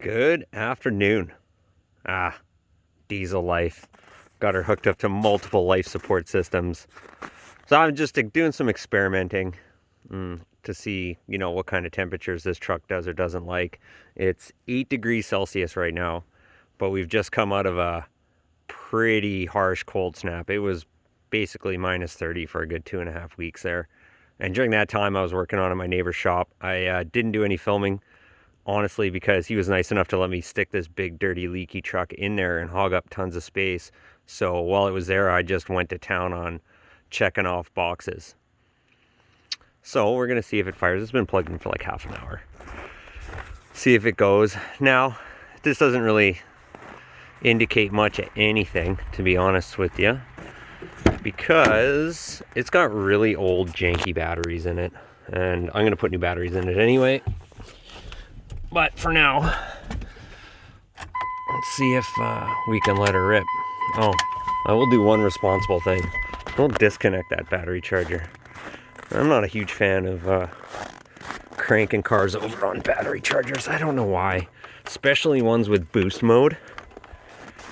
Good afternoon. Diesel life. Got her hooked up to multiple life support systems. So I'm just doing some experimenting to see, what kind of temperatures this truck does or doesn't like. It's 8 degrees Celsius right now, but we've just come out of a pretty harsh cold snap. It was basically minus 30 for a good 2.5 weeks there. And during that time, I was working on in my neighbor's shop. I didn't do any filming, honestly, because he was nice enough to let me stick this big, dirty, leaky truck in there and hog up tons of space. So while it was there, I just went to town on checking off boxes. So we're going to see if it fires. It's been plugged in for like half an hour. See if it goes. Now, this doesn't really indicate much of anything, to be honest with you, because it's got really old, janky batteries in it. And I'm going to put new batteries in it anyway. But for now, let's see if we can let her rip. Oh, I will do one responsible thing. We'll disconnect that battery charger. I'm not a huge fan of cranking cars over on battery chargers. I don't know why. Especially ones with boost mode.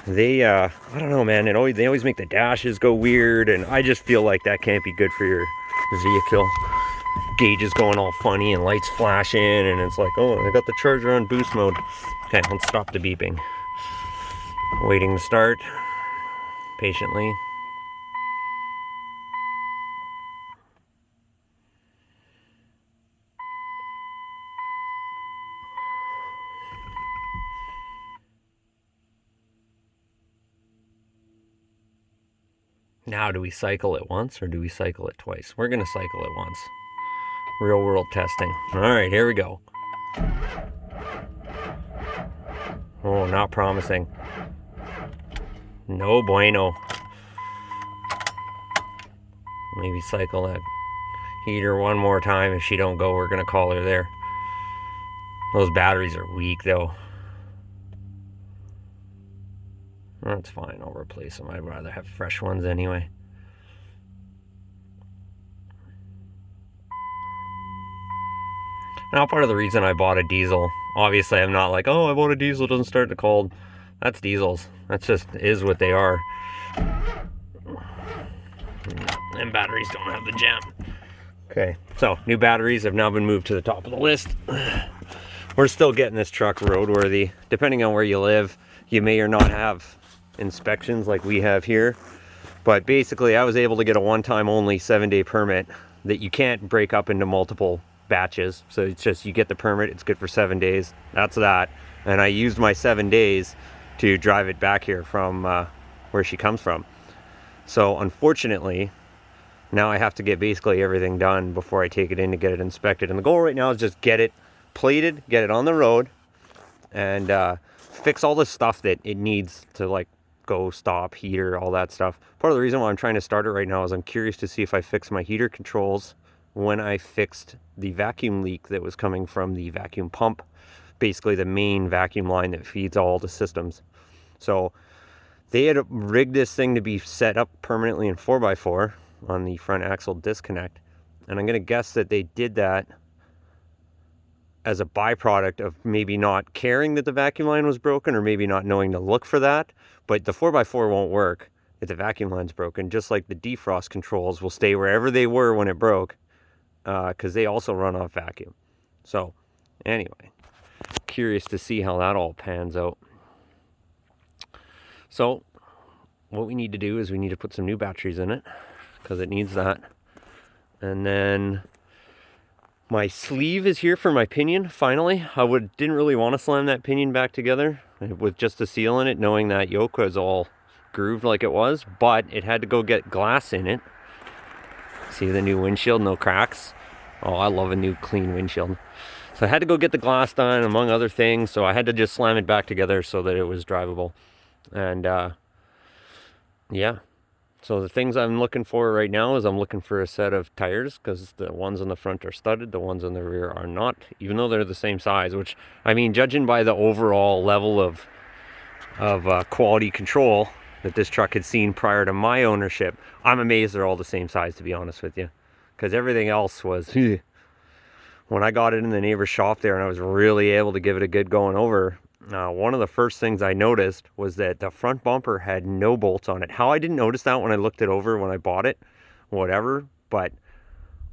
They, I don't know, man. They always make the dashes go weird, and I just feel like that can't be good for your vehicle. Gauges going all funny and lights flashing, and it's like, oh, I got the charger on boost mode. Okay, let's stop the beeping. Waiting to start patiently. Now, do we cycle it once or do we cycle it twice? We're gonna cycle it once. Real world testing. All right, here we go. Oh, not promising. No bueno. Maybe cycle that heater one more time. If she don't go, we're gonna call her there. Those batteries are weak though. That's fine, I'll replace them. I'd rather have fresh ones anyway. Now, part of the reason I bought a diesel, obviously I'm not like, oh, I bought a diesel, it doesn't start the cold. That's diesels. That's just is what they are. And batteries don't have the jam. Okay, so new batteries have now been moved to the top of the list. We're still getting this truck roadworthy. Depending on where you live, you may or not have inspections like we have here. But basically, I was able to get a one-time only 7-day permit that you can't break up into multiple batches. So it's just, you get the permit, it's good for 7 days. That's that. And I used my 7 days to drive it back here from where she comes from. So unfortunately, now I have to get basically everything done before I take it in to get it inspected. And the goal right now is just get it plated, get it on the road, and fix all the stuff that it needs to, like, go, stop, heater, all that stuff. Part of the reason why I'm trying to start it right now is I'm curious to see if I fix my heater controls when I fixed the vacuum leak that was coming from the vacuum pump, basically the main vacuum line that feeds all the systems. So they had rigged this thing to be set up permanently in 4x4 on the front axle disconnect, and I'm going to guess that they did that as a byproduct of maybe not caring that the vacuum line was broken, or maybe not knowing to look for that. But the 4x4 won't work if the vacuum line's broken, just like the defrost controls will stay wherever they were when it broke, because they also run off vacuum. So anyway, curious to see how that all pans out. So what we need to do is we need to put some new batteries in it, because it needs that. And then my sleeve is here for my pinion, finally. I didn't really want to slam that pinion back together with just a seal in it, knowing that yoke was all grooved like it was, but it had to go get glass in it. See the new windshield, no cracks. Oh, I love a new clean windshield. So I had to go get the glass done, among other things, so I had to just slam it back together so that it was drivable. And yeah. So the things I'm looking for right now is I'm looking for a set of tires, because the ones on the front are studded, the ones on the rear are not, even though they're the same size, which, I mean, judging by the overall level of quality control that this truck had seen prior to my ownership, I'm amazed they're all the same size, to be honest with you, because everything else was, when I got it in the neighbor's shop there and I was really able to give it a good going over, one of the first things I noticed was that the front bumper had no bolts on it. How I didn't notice that when I looked it over when I bought it, whatever, but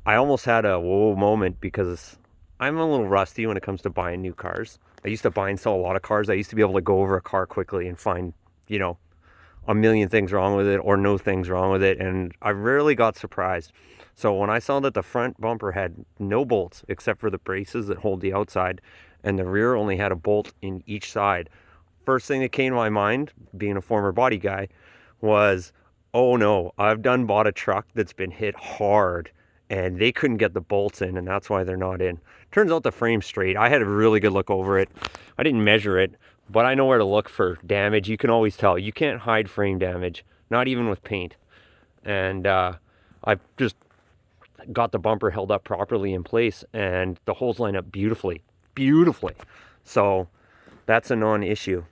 I almost had a whoa moment because I'm a little rusty when it comes to buying new cars. I used to buy and sell a lot of cars. I used to be able to go over a car quickly and find, a million things wrong with it or no things wrong with it, and I rarely got surprised. So when I saw that the front bumper had no bolts except for the braces that hold the outside, and the rear only had a bolt in each side, first thing that came to my mind, being a former body guy, was, oh no, I've bought a truck that's been hit hard and they couldn't get the bolts in, and that's why they're not in. Turns out the frame's straight. I had a really good look over it. I didn't measure it, but I know where to look for damage. You can always tell. You can't hide frame damage, not even with paint. And I just got the bumper held up properly in place, and the holes line up beautifully. So that's a non-issue.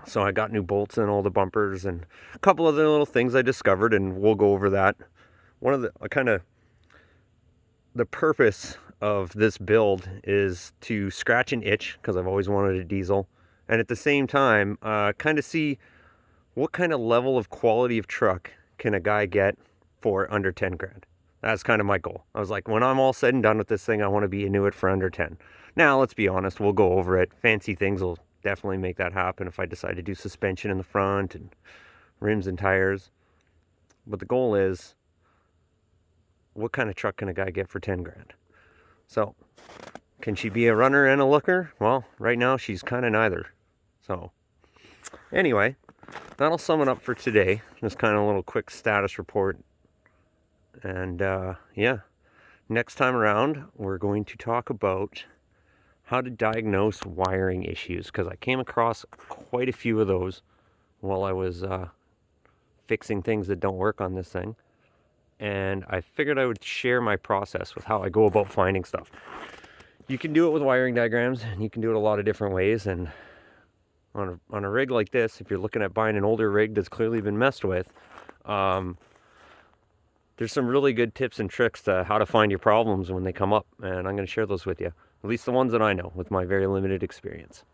So I got new bolts in all the bumpers and a couple other little things I discovered, and we'll go over that. One of the purpose of this build is to scratch an itch, because I've always wanted a diesel, and at the same time kind of see what kind of level of quality of truck can a guy get for under 10 grand. That's kind of my goal. I was like, when I'm all said and done with this thing, I want to be into it for under 10. Now, let's be honest, we'll go over it. Fancy things will definitely make that happen if I decide to do suspension in the front and rims and tires. But the goal is, what kind of truck can a guy get for 10 grand? So, can she be a runner and a looker? Well, right now she's kind of neither. So, anyway, that'll sum it up for today. Just kind of a little quick status report. And yeah, next time around, we're going to talk about how to diagnose wiring issues, because I came across quite a few of those while I was fixing things that don't work on this thing. And I figured I would share my process with how I go about finding stuff. You can do it with wiring diagrams, and you can do it a lot of different ways. And on a rig like this, if you're looking at buying an older rig that's clearly been messed with, there's some really good tips and tricks to how to find your problems when they come up, and I'm going to share those with you. At least the ones that I know with my very limited experience.